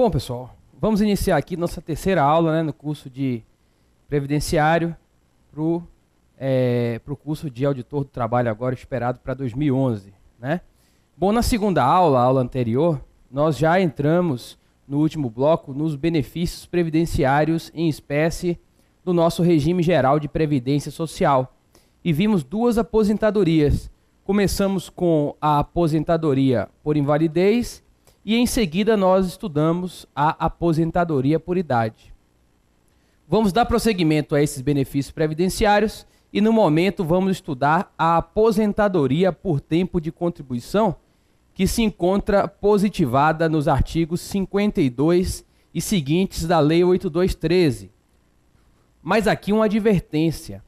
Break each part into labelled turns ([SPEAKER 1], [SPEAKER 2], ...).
[SPEAKER 1] Bom, pessoal, vamos iniciar aqui nossa terceira aula, né, no curso de previdenciário para o curso de auditor do trabalho agora esperado para 2011, né? Bom, na segunda aula, a aula anterior, nós já entramos no último bloco nos benefícios previdenciários em espécie do nosso regime geral de previdência social e vimos duas aposentadorias. Começamos com a aposentadoria por invalidez e em seguida nós estudamos a aposentadoria por idade. Vamos dar prosseguimento a esses benefícios previdenciários e no momento vamos estudar a aposentadoria por tempo de contribuição, que se encontra positivada nos artigos 52 e seguintes da Lei 8213. Mas aqui uma advertência.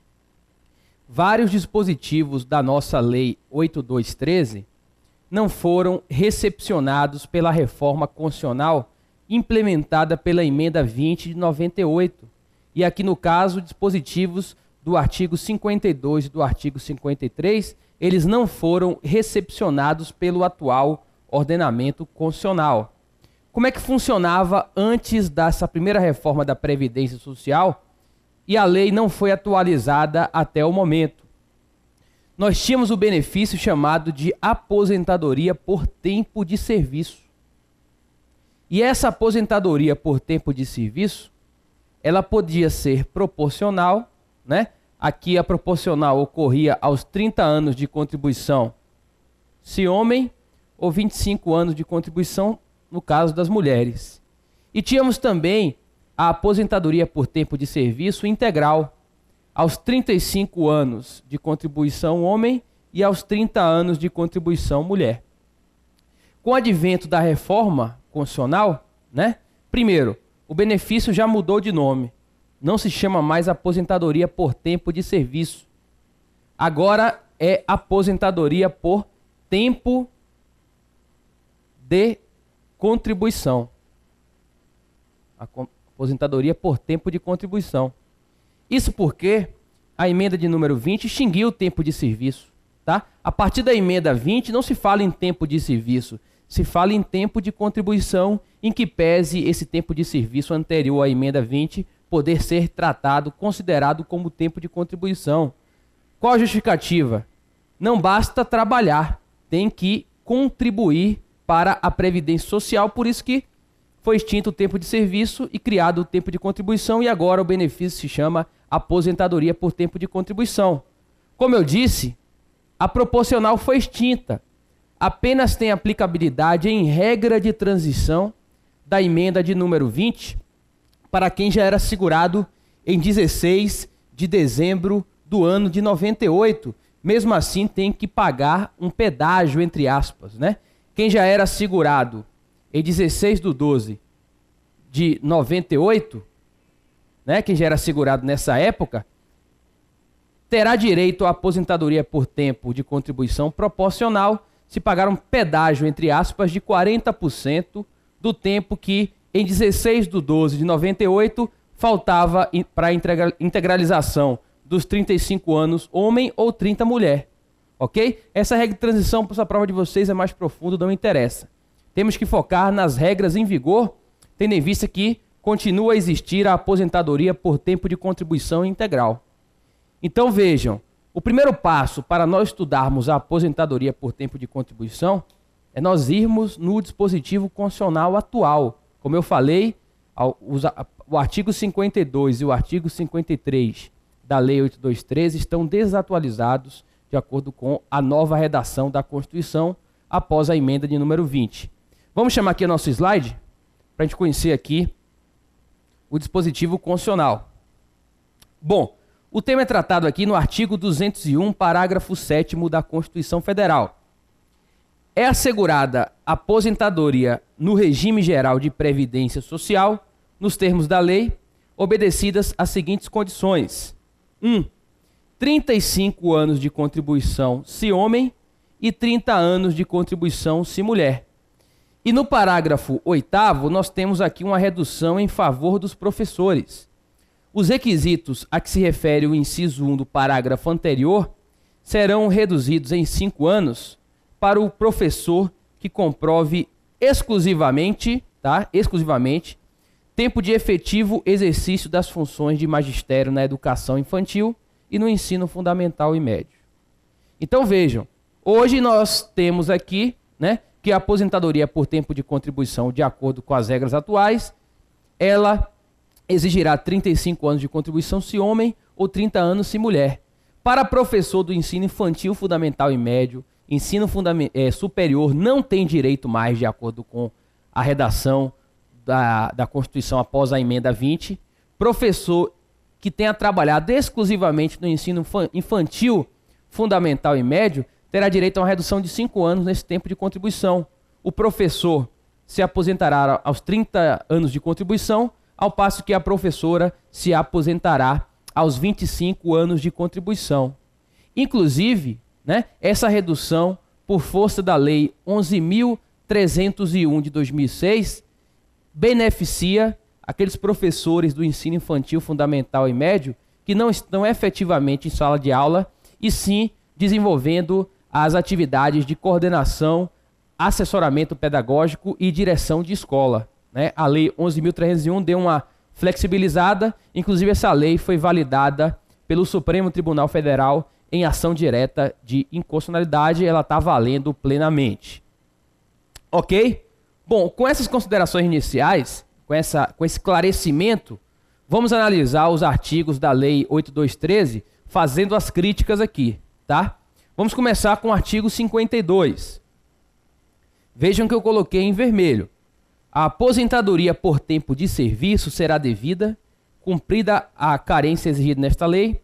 [SPEAKER 1] Vários dispositivos da nossa Lei 8213 não foram recepcionados pela reforma constitucional implementada pela emenda 20 de 98. E aqui no caso, dispositivos do artigo 52 e do artigo 53, eles não foram recepcionados pelo atual ordenamento constitucional. Como é que funcionava antes dessa primeira reforma da Previdência Social e a lei não foi atualizada até o momento? Nós tínhamos o benefício chamado de aposentadoria por tempo de serviço. E essa aposentadoria por tempo de serviço, ela podia ser proporcional, né? Aqui a proporcional ocorria aos 30 anos de contribuição, se homem, ou 25 anos de contribuição, no caso das mulheres. E tínhamos também a aposentadoria por tempo de serviço integral, aos 35 anos de contribuição homem e aos 30 anos de contribuição mulher. Com o advento da reforma constitucional, né? Primeiro, o benefício já mudou de nome. Não se chama mais aposentadoria por tempo de serviço. Agora é aposentadoria por tempo de contribuição. Aposentadoria por tempo de contribuição. Isso porque a emenda de número 20 extinguiu o tempo de serviço. Tá? A partir da emenda 20 não se fala em tempo de serviço, se fala em tempo de contribuição, em que pese esse tempo de serviço anterior à emenda 20 poder ser tratado, considerado como tempo de contribuição. Qual a justificativa? Não basta trabalhar, tem que contribuir para a Previdência Social, por isso que foi extinto o tempo de serviço e criado o tempo de contribuição e agora o benefício se chama aposentadoria por tempo de contribuição. Como eu disse, a proporcional foi extinta. Apenas tem aplicabilidade em regra de transição da emenda de número 20 para quem já era segurado em 16 de dezembro do ano de 98. Mesmo assim, tem que pagar um pedágio, entre aspas, né? Quem já era segurado em 16 de 12 de 98, né, quem já era segurado nessa época, terá direito à aposentadoria por tempo de contribuição proporcional se pagar um pedágio, entre aspas, de 40% do tempo que, em 16 de 12 de 98, faltava para a integralização dos 35 anos homem ou 30 mulher. Ok? Essa regra de transição, para a prova de vocês, é mais profunda, não interessa. Temos que focar nas regras em vigor, tendo em vista que continua a existir a aposentadoria por tempo de contribuição integral. Então vejam, o primeiro passo para nós estudarmos a aposentadoria por tempo de contribuição é nós irmos no dispositivo constitucional atual. Como eu falei, o artigo 52 e o artigo 53 da Lei 8213 estão desatualizados de acordo com a nova redação da Constituição após a emenda de número 20. Vamos chamar aqui o nosso slide para a gente conhecer aqui o dispositivo constitucional. Bom, o tema é tratado aqui no artigo 201, parágrafo 7º da Constituição Federal. É assegurada aposentadoria no regime geral de previdência social, nos termos da lei, obedecidas as seguintes condições. 35 anos de contribuição se homem e 30 anos de contribuição se mulher. E no parágrafo 8º, nós temos aqui uma redução em favor dos professores. Os requisitos a que se refere o inciso 1 do parágrafo anterior serão reduzidos em 5 anos para o professor que comprove exclusivamente, tá? Exclusivamente. Tempo de efetivo exercício das funções de magistério na educação infantil e no ensino fundamental e médio. Então vejam, hoje nós temos aqui, né, que a aposentadoria por tempo de contribuição, de acordo com as regras atuais, ela exigirá 35 anos de contribuição se homem ou 30 anos se mulher. Para professor do ensino infantil, fundamental e médio, ensino superior não tem direito mais, de acordo com a redação da Constituição após a emenda 20. Professor que tenha trabalhado exclusivamente no ensino infantil, fundamental e médio, terá direito a uma redução de 5 anos nesse tempo de contribuição. O professor se aposentará aos 30 anos de contribuição, ao passo que a professora se aposentará aos 25 anos de contribuição. Inclusive, né, essa redução, por força da Lei 11.301 de 2006, beneficia aqueles professores do ensino infantil, fundamental e médio que não estão efetivamente em sala de aula e sim desenvolvendo as atividades de coordenação, assessoramento pedagógico e direção de escola, né? A Lei 11.301 deu uma flexibilizada, inclusive essa lei foi validada pelo Supremo Tribunal Federal em ação direta de inconstitucionalidade, ela está valendo plenamente. Ok? Bom, com essas considerações iniciais, com esse esclarecimento, vamos analisar os artigos da Lei 8213, fazendo as críticas aqui, tá? Vamos começar com o artigo 52. Vejam que eu coloquei em vermelho. A aposentadoria por tempo de serviço será devida, cumprida a carência exigida nesta lei,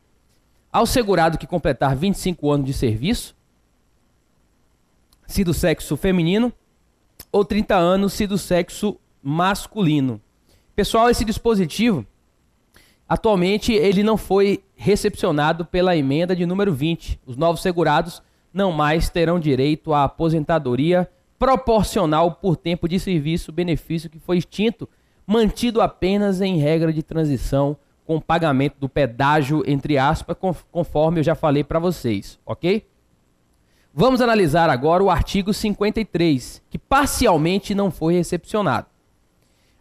[SPEAKER 1] ao segurado que completar 25 anos de serviço, se do sexo feminino, ou 30 anos se do sexo masculino. Pessoal, esse dispositivo, atualmente, ele não foi recepcionado pela emenda de número 20. Os novos segurados não mais terão direito à aposentadoria proporcional por tempo de serviço, benefício que foi extinto, mantido apenas em regra de transição com pagamento do pedágio, entre aspas, conforme eu já falei para vocês, ok? Vamos analisar agora o artigo 53, que parcialmente não foi recepcionado.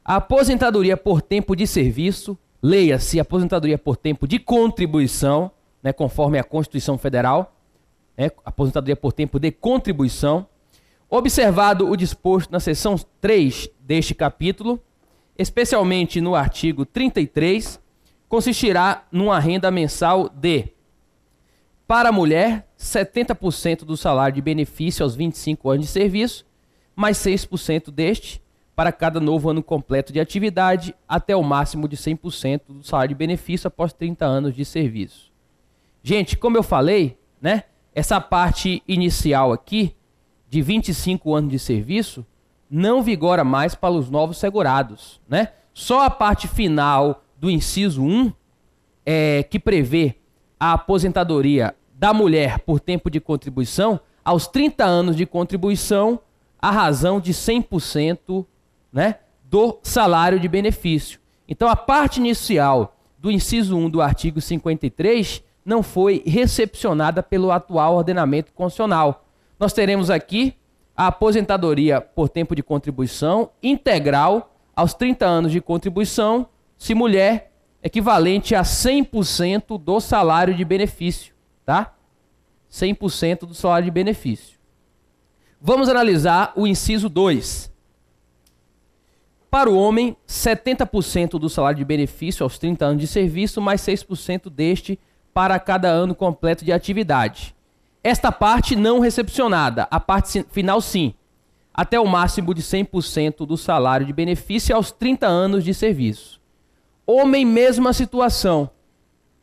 [SPEAKER 1] A aposentadoria por tempo de serviço, leia-se aposentadoria por tempo de contribuição, né, conforme a Constituição Federal, né, aposentadoria por tempo de contribuição, observado o disposto na seção 3 deste capítulo, especialmente no artigo 33, consistirá numa renda mensal de, para a mulher, 70% do salário de benefício aos 25 anos de serviço, mais 6% deste para cada novo ano completo de atividade, até o máximo de 100% do salário de benefício após 30 anos de serviço. Gente, como eu falei, né, essa parte inicial aqui, de 25 anos de serviço, não vigora mais para os novos segurados, né? Só a parte final do inciso 1, que prevê a aposentadoria da mulher por tempo de contribuição, aos 30 anos de contribuição, a razão de 100%, né, do salário de benefício. Então, a parte inicial do inciso 1 do artigo 53 não foi recepcionada pelo atual ordenamento constitucional. Nós teremos aqui a aposentadoria por tempo de contribuição integral aos 30 anos de contribuição, se mulher, equivalente a 100% do salário de benefício, tá? 100% do salário de benefício. Vamos analisar o inciso 2. Para o homem, 70% do salário de benefício aos 30 anos de serviço, mais 6% deste para cada ano completo de atividade. Esta parte não recepcionada, a parte final sim, até o máximo de 100% do salário de benefício aos 30 anos de serviço. Homem, mesma situação.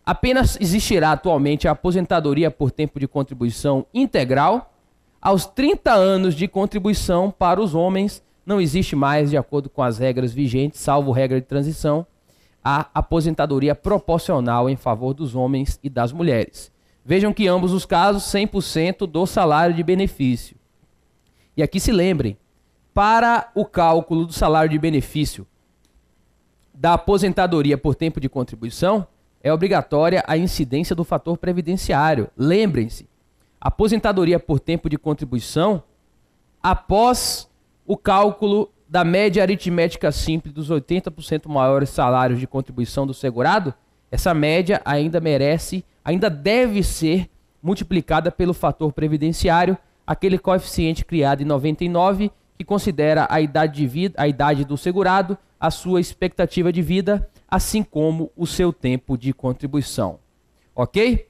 [SPEAKER 1] Apenas existirá atualmente a aposentadoria por tempo de contribuição integral. Aos 30 anos de contribuição para os homens, não existe mais, de acordo com as regras vigentes, salvo regra de transição, a aposentadoria proporcional em favor dos homens e das mulheres. Vejam que ambos os casos, 100% do salário de benefício. E aqui se lembrem, para o cálculo do salário de benefício da aposentadoria por tempo de contribuição, é obrigatória a incidência do fator previdenciário. Lembrem-se, aposentadoria por tempo de contribuição, após o cálculo da média aritmética simples dos 80% maiores salários de contribuição do segurado, essa média ainda deve ser multiplicada pelo fator previdenciário, aquele coeficiente criado em 99, que considera a idade do segurado, a sua expectativa de vida, assim como o seu tempo de contribuição. Ok?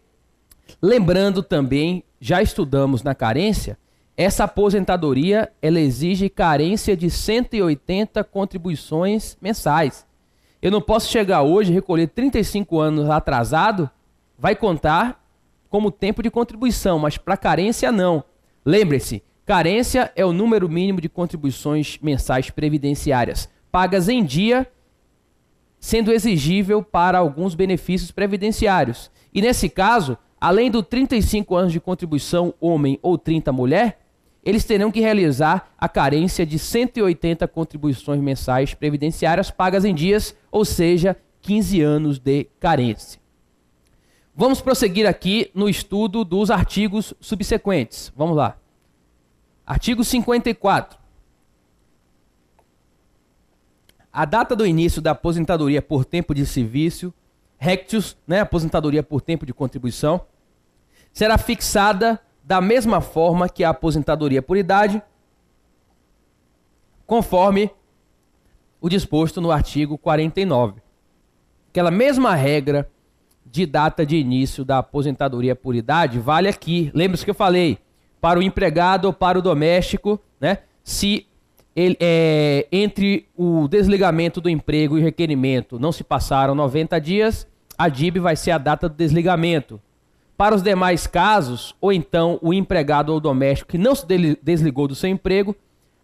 [SPEAKER 1] Lembrando também, já estudamos na carência, essa aposentadoria ela exige carência de 180 contribuições mensais. Eu não posso chegar hoje e recolher 35 anos atrasado, vai contar como tempo de contribuição, mas para carência não. Lembre-se, carência é o número mínimo de contribuições mensais previdenciárias pagas em dia, sendo exigível para alguns benefícios previdenciários. E nesse caso, além do 35 anos de contribuição homem ou 30 mulher, eles terão que realizar a carência de 180 contribuições mensais previdenciárias pagas em dias, ou seja, 15 anos de carência. Vamos prosseguir aqui no estudo dos artigos subsequentes. Vamos lá. Artigo 54. A data do início da aposentadoria por tempo de serviço, rectius, aposentadoria por tempo de contribuição, será fixada da mesma forma que a aposentadoria por idade, conforme o disposto no artigo 49. Aquela mesma regra de data de início da aposentadoria por idade vale aqui. Lembra-se que eu falei? Para o empregado ou para o doméstico, se ele, entre o desligamento do emprego e o requerimento não se passaram 90 dias, a DIB vai ser a data do desligamento. Para os demais casos, ou então o empregado ou o doméstico que não se desligou do seu emprego,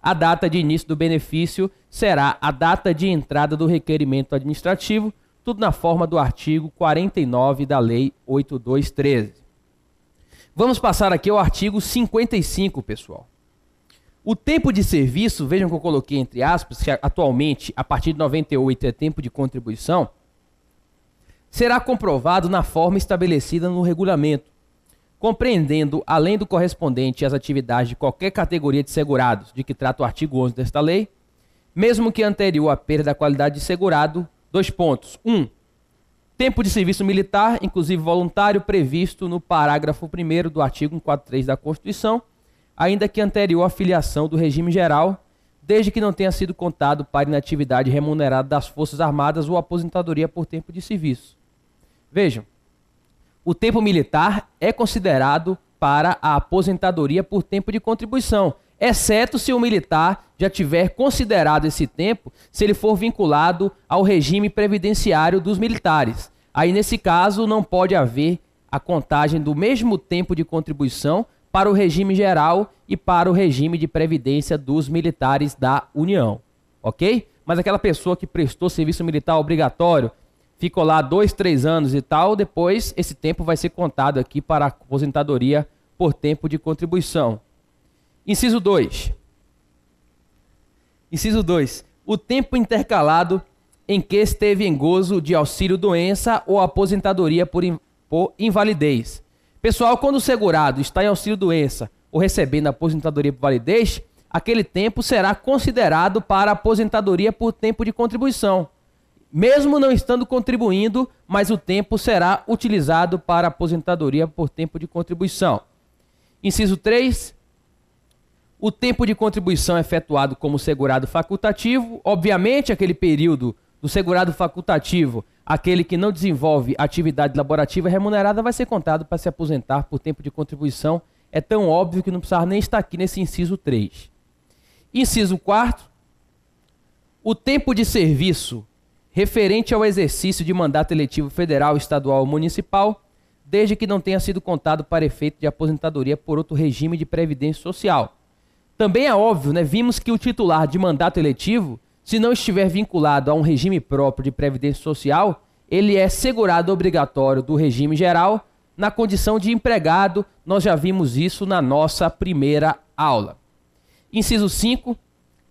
[SPEAKER 1] a data de início do benefício será a data de entrada do requerimento administrativo, tudo na forma do artigo 49 da Lei 8213. Vamos passar aqui ao artigo 55, pessoal. O tempo de serviço, vejam que eu coloquei entre aspas, que atualmente, a partir de 98 é tempo de contribuição, será comprovado na forma estabelecida no regulamento, compreendendo, além do correspondente às atividades de qualquer categoria de segurados, de que trata o artigo 11 desta lei, mesmo que anterior à perda da qualidade de segurado, 2 pontos. 1. Tempo de serviço militar, inclusive voluntário, previsto no parágrafo 1º do artigo 143 da Constituição, ainda que anterior à filiação do regime geral, desde que não tenha sido contado para inatividade remunerada das Forças Armadas ou aposentadoria por tempo de serviço. Vejam, o tempo militar é considerado para a aposentadoria por tempo de contribuição, exceto se o militar já tiver considerado esse tempo, se ele for vinculado ao regime previdenciário dos militares. Aí, nesse caso, não pode haver a contagem do mesmo tempo de contribuição para o regime geral e para o regime de previdência dos militares da União, ok? Mas aquela pessoa que prestou serviço militar obrigatório, ficou lá 2, 3 anos e tal, depois esse tempo vai ser contado aqui para a aposentadoria por tempo de contribuição. Inciso 2. Inciso 2. O tempo intercalado em que esteve em gozo de auxílio-doença ou aposentadoria por invalidez. Pessoal, quando o segurado está em auxílio-doença ou recebendo aposentadoria por validez, aquele tempo será considerado para aposentadoria por tempo de contribuição. Mesmo não estando contribuindo, mas o tempo será utilizado para aposentadoria por tempo de contribuição. Inciso 3. O tempo de contribuição é efetuado como segurado facultativo. Obviamente, aquele período do segurado facultativo, aquele que não desenvolve atividade laborativa remunerada, vai ser contado para se aposentar por tempo de contribuição. É tão óbvio que não precisava nem estar aqui nesse inciso 3. Inciso 4. O tempo de serviço referente ao exercício de mandato eletivo federal, estadual ou municipal, desde que não tenha sido contado para efeito de aposentadoria por outro regime de previdência social. Também é óbvio, vimos que o titular de mandato eletivo, se não estiver vinculado a um regime próprio de previdência social, ele é segurado obrigatório do regime geral na condição de empregado. Nós já vimos isso na nossa primeira aula. Inciso 5.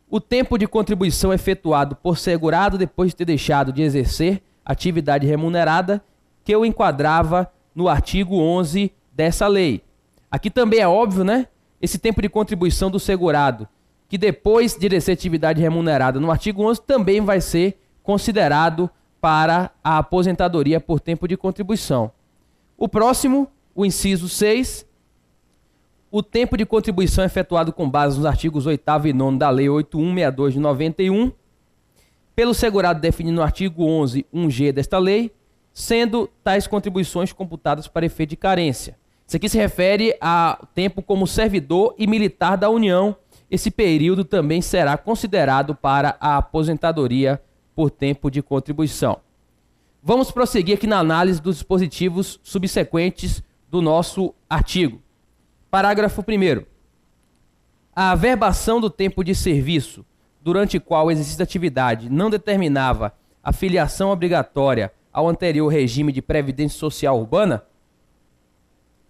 [SPEAKER 1] O tempo de contribuição efetuado por segurado depois de ter deixado de exercer atividade remunerada, que eu enquadrava no artigo 11 dessa lei. Aqui também é óbvio, esse tempo de contribuição do segurado que depois de exercer atividade remunerada no artigo 11 também vai ser considerado para a aposentadoria por tempo de contribuição. O próximo, o inciso 6, o tempo de contribuição efetuado com base nos artigos 8º e 9º da Lei 8162 de 91, pelo segurado definido no artigo 11, 1G desta lei, sendo tais contribuições computadas para efeito de carência. Isso aqui se refere a tempo como servidor e militar da União. Esse período também será considerado para a aposentadoria por tempo de contribuição. Vamos prosseguir aqui na análise dos dispositivos subsequentes do nosso artigo. Parágrafo 1º. A averbação do tempo de serviço, durante o qual o exercício da atividade não determinava a filiação obrigatória ao anterior regime de previdência social urbana,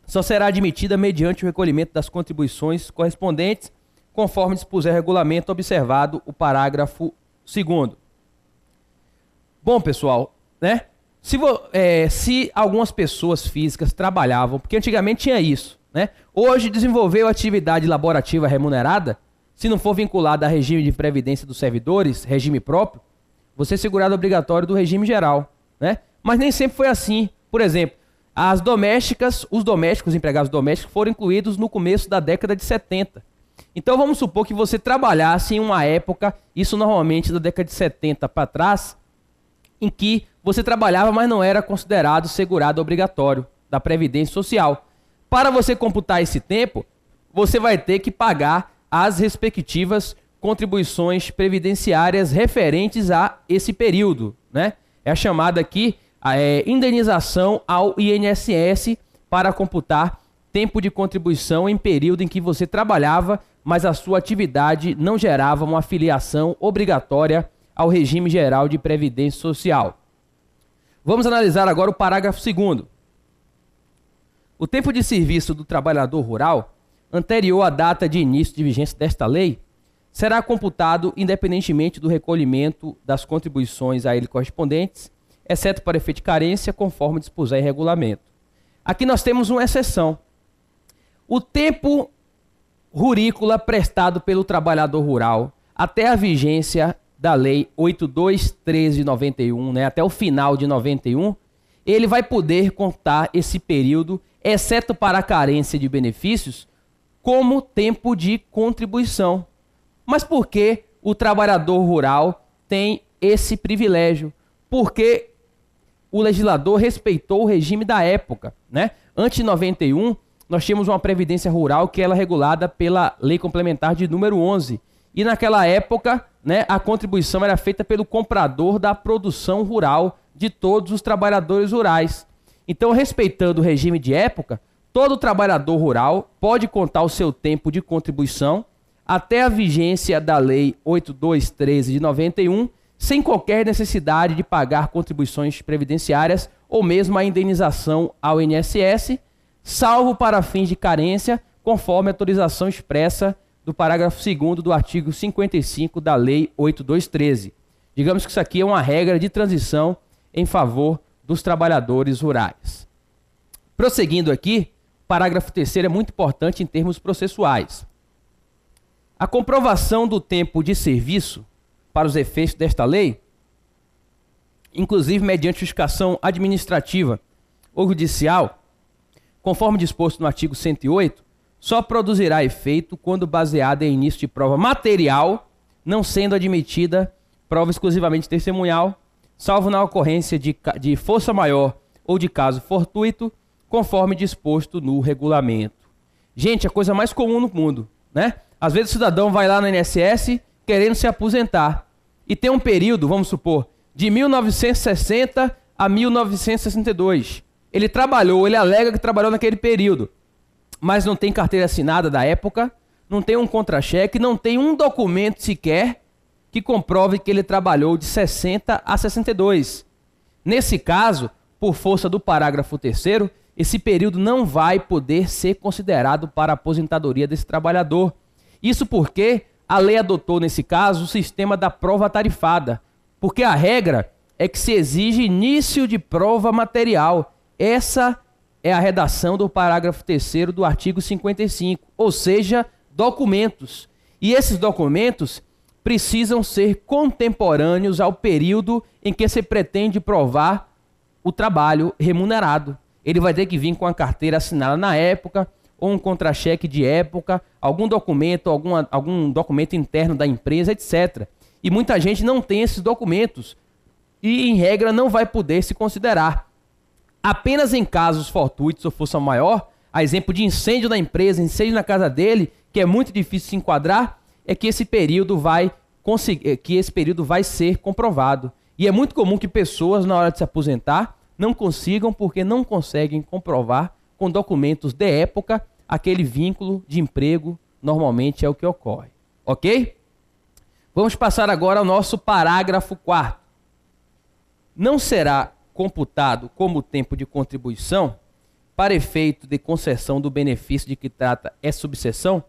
[SPEAKER 1] só será admitida mediante o recolhimento das contribuições correspondentes, conforme dispuser o regulamento, observado o parágrafo 2º. Bom, pessoal, né? Se algumas pessoas físicas trabalhavam, porque antigamente tinha isso, né? Hoje desenvolveu atividade laborativa remunerada, se não for vinculada a regime de previdência dos servidores, regime próprio, você é segurado obrigatório do regime geral, né? Mas nem sempre foi assim. Por exemplo, os empregados domésticos foram incluídos no começo da década de 70. Então vamos supor que você trabalhasse em uma época, isso normalmente da década de 70 para trás, em que você trabalhava, mas não era considerado segurado obrigatório da Previdência Social. Para você computar esse tempo, você vai ter que pagar as respectivas contribuições previdenciárias referentes a esse período, né? É a chamada aqui indenização ao INSS para computar tempo de contribuição em período em que você trabalhava, mas a sua atividade não gerava uma filiação obrigatória ao regime geral de previdência social. Vamos analisar agora o parágrafo 2º. O tempo de serviço do trabalhador rural, anterior à data de início de vigência desta lei, será computado independentemente do recolhimento das contribuições a ele correspondentes, exceto para efeito de carência, conforme dispuser em regulamento. Aqui nós temos uma exceção. O tempo rurícola prestado pelo trabalhador rural até a vigência da Lei 8213 de 91, né, até o final de 91, ele vai poder contar esse período, exceto para a carência de benefícios, como tempo de contribuição. Mas por que o trabalhador rural tem esse privilégio? Porque o legislador respeitou o regime da época, né? Antes de 91, nós tínhamos uma previdência rural que era regulada pela Lei Complementar de número 11. E naquela época, né, a contribuição era feita pelo comprador da produção rural de todos os trabalhadores rurais. Então, respeitando o regime de época, todo trabalhador rural pode contar o seu tempo de contribuição até a vigência da Lei 8213 de 91, sem qualquer necessidade de pagar contribuições previdenciárias ou mesmo a indenização ao INSS, salvo para fins de carência, conforme a autorização expressa do parágrafo 2º do artigo 55 da Lei 8213. Digamos que isso aqui é uma regra de transição em favor dos trabalhadores rurais. Prosseguindo aqui, o parágrafo 3º é muito importante em termos processuais. A comprovação do tempo de serviço para os efeitos desta lei, inclusive mediante justificação administrativa ou judicial, conforme disposto no artigo 108, só produzirá efeito quando baseada em início de prova material, não sendo admitida prova exclusivamente testemunhal, salvo na ocorrência de força maior ou de caso fortuito, conforme disposto no regulamento. Gente, é a coisa mais comum no mundo, né? Às vezes o cidadão vai lá no INSS querendo se aposentar e tem um período, vamos supor, de 1960 a 1962. Ele trabalhou, ele alega que trabalhou naquele período, mas não tem carteira assinada da época, não tem um contra-cheque, não tem um documento sequer que comprove que ele trabalhou de 60 a 62. Nesse caso, por força do parágrafo 3º, esse período não vai poder ser considerado para a aposentadoria desse trabalhador. Isso porque a lei adotou, nesse caso, o sistema da prova tarifada, porque a regra é que se exige início de prova material. Essa é a redação do parágrafo 3º do artigo 55, ou seja, documentos. E esses documentos precisam ser contemporâneos ao período em que se pretende provar o trabalho remunerado. Ele vai ter que vir com a carteira assinada na época, ou um contra-cheque de época, algum documento interno da empresa, etc. E muita gente não tem esses documentos e, em regra, não vai poder se considerar. Apenas em casos fortuitos ou força maior, a exemplo de incêndio na empresa, incêndio na casa dele, que é muito difícil se enquadrar, é que esse período vai ser comprovado. E é muito comum que pessoas, na hora de se aposentar, não consigam porque não conseguem comprovar com documentos de época aquele vínculo de emprego, normalmente é o que ocorre. Ok? Vamos passar agora ao nosso parágrafo 4º. Não será computado como tempo de contribuição, para efeito de concessão do benefício de que trata essa subseção,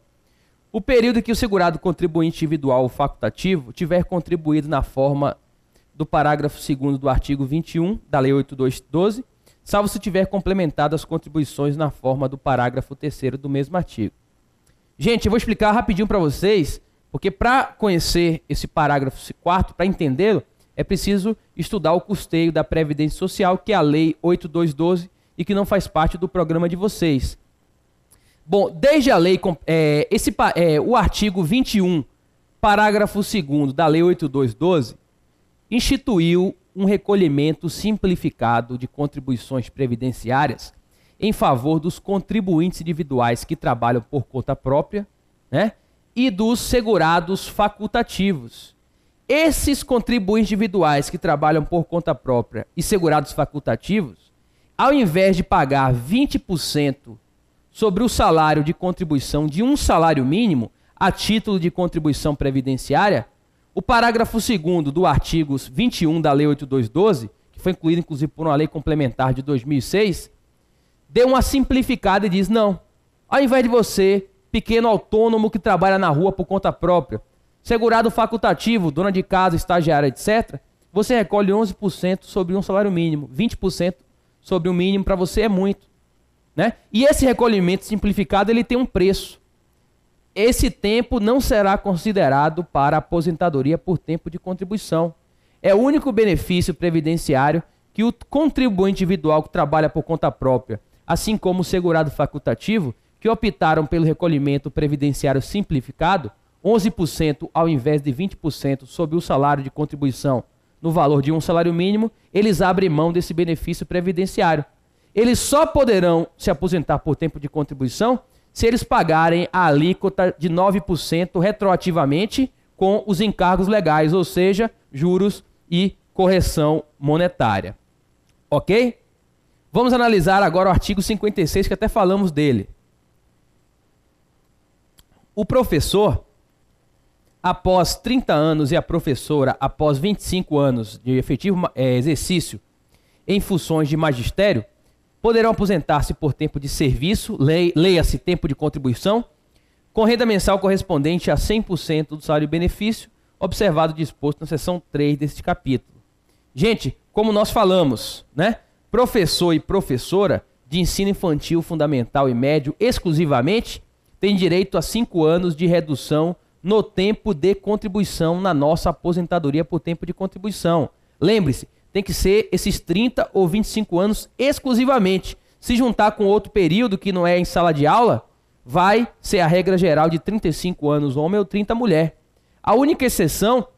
[SPEAKER 1] o período em que o segurado contribuinte individual ou facultativo tiver contribuído na forma do parágrafo 2º do artigo 21 da Lei 8.212, salvo se tiver complementado as contribuições na forma do parágrafo 3º do mesmo artigo. Gente, eu vou explicar rapidinho para vocês, porque para conhecer esse parágrafo 4º, para entendê-lo, é preciso estudar o custeio da Previdência Social, que é a Lei 8.212 e que não faz parte do programa de vocês. Bom, desde a lei, o artigo 21, parágrafo 2º da Lei 8.212, instituiu um recolhimento simplificado de contribuições previdenciárias em favor dos contribuintes individuais que trabalham por conta própria, né, e dos segurados facultativos. Esses contribuintes individuais que trabalham por conta própria e segurados facultativos, ao invés de pagar 20% sobre o salário de contribuição de um salário mínimo a título de contribuição previdenciária, o parágrafo 2º do artigo 21 da Lei 8.212, que foi incluído inclusive por uma lei complementar de 2006, deu uma simplificada e diz, não, ao invés de você, pequeno autônomo que trabalha na rua por conta própria, segurado facultativo, dona de casa, estagiária, etc., você recolhe 11% sobre um salário mínimo, 20% sobre o mínimo para você é muito, né? E esse recolhimento simplificado ele tem um preço. Esse tempo não será considerado para aposentadoria por tempo de contribuição. É o único benefício previdenciário que o contribuinte individual que trabalha por conta própria, assim como o segurado facultativo, que optaram pelo recolhimento previdenciário simplificado, 11% ao invés de 20% sobre o salário de contribuição no valor de um salário mínimo, eles abrem mão desse benefício previdenciário. Eles só poderão se aposentar por tempo de contribuição se eles pagarem a alíquota de 9% retroativamente com os encargos legais, ou seja, juros e correção monetária. Ok? Vamos analisar agora o artigo 56, que até falamos dele. O professor, após 30 anos, e a professora, após 25 anos de efetivo exercício em funções de magistério, poderão aposentar-se por tempo de serviço, leia-se tempo de contribuição, com renda mensal correspondente a 100% do salário e benefício, observado o disposto na seção 3 deste capítulo. Gente, como nós falamos, né? Professor e professora de ensino infantil, fundamental e médio exclusivamente têm direito a 5 anos de redução no tempo de contribuição na nossa aposentadoria por tempo de contribuição. Lembre-se, tem que ser esses 30 ou 25 anos exclusivamente. Se juntar com outro período que não é em sala de aula, vai ser a regra geral de 35 anos homem ou 30 mulher. A única exceção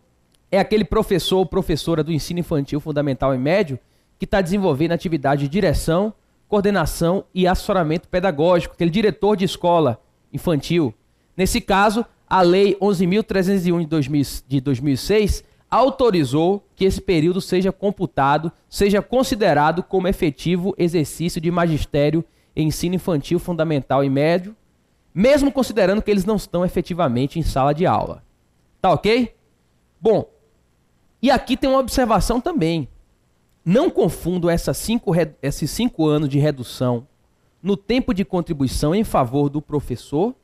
[SPEAKER 1] é aquele professor ou professora do ensino infantil, fundamental e médio que está desenvolvendo atividade de direção, coordenação e assessoramento pedagógico, aquele diretor de escola infantil. Nesse caso, a Lei 11.301 de 2006 autorizou que esse período seja computado, seja considerado como efetivo exercício de magistério em ensino infantil, fundamental e médio, mesmo considerando que eles não estão efetivamente em sala de aula. Tá ok? Bom, e aqui tem uma observação também. Não confundam esses 5 anos de redução no tempo de contribuição em favor do professor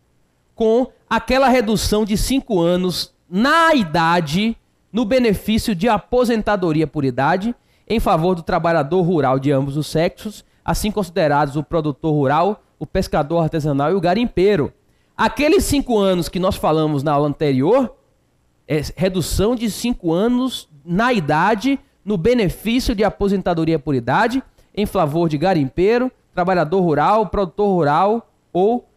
[SPEAKER 1] com aquela redução de 5 anos na idade, no benefício de aposentadoria por idade, em favor do trabalhador rural de ambos os sexos, assim considerados o produtor rural, o pescador artesanal e o garimpeiro. Aqueles 5 anos que nós falamos na aula anterior, é redução de 5 anos na idade, no benefício de aposentadoria por idade, em favor de garimpeiro, trabalhador rural, produtor rural ou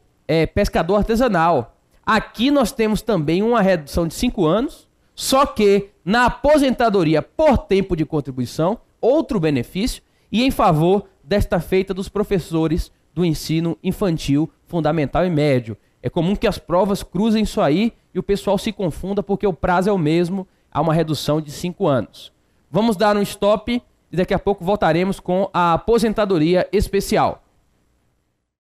[SPEAKER 1] pescador artesanal. Aqui nós temos também uma redução de 5 anos, só que na aposentadoria por tempo de contribuição, outro benefício, e em favor desta feita dos professores do ensino infantil, fundamental e médio. É comum que as provas cruzem isso aí e o pessoal se confunda porque o prazo é o mesmo, há uma redução de 5 anos. Vamos dar um stop e daqui a pouco voltaremos com a aposentadoria especial.